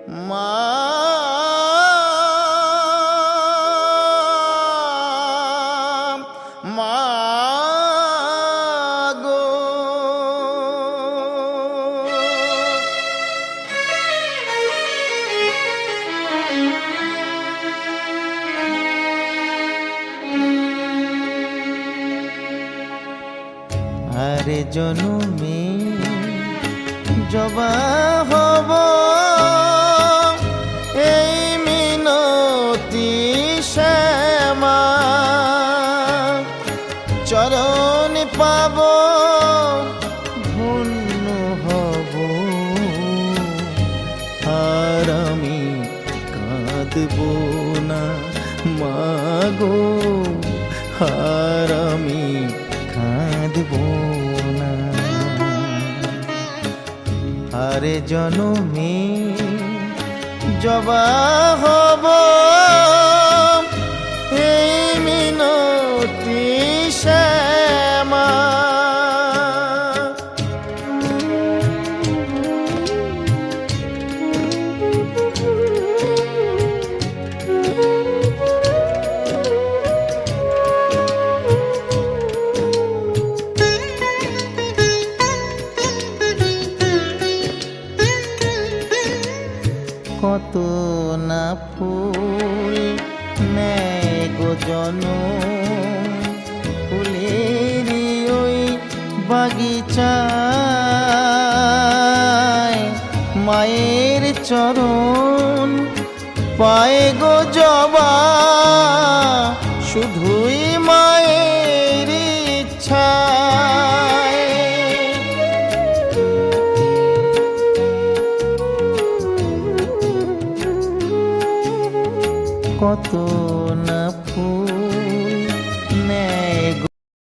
মা মা গো আরে জনমে জবা হব এই মিনতি শ্যামা চরণ পাব ধন্য হব আর আমি কাঁদব না মাগো আর আমি কাঁদব না আরে জনমে জবা হব এই মিনতি শ্যামা কত না ফুল নেয় গো জনম ফুলেরই ওই বাগিচায় মায়ের চরণ পায় গো জবা শুধুই মায়ের ইচ্ছায় কত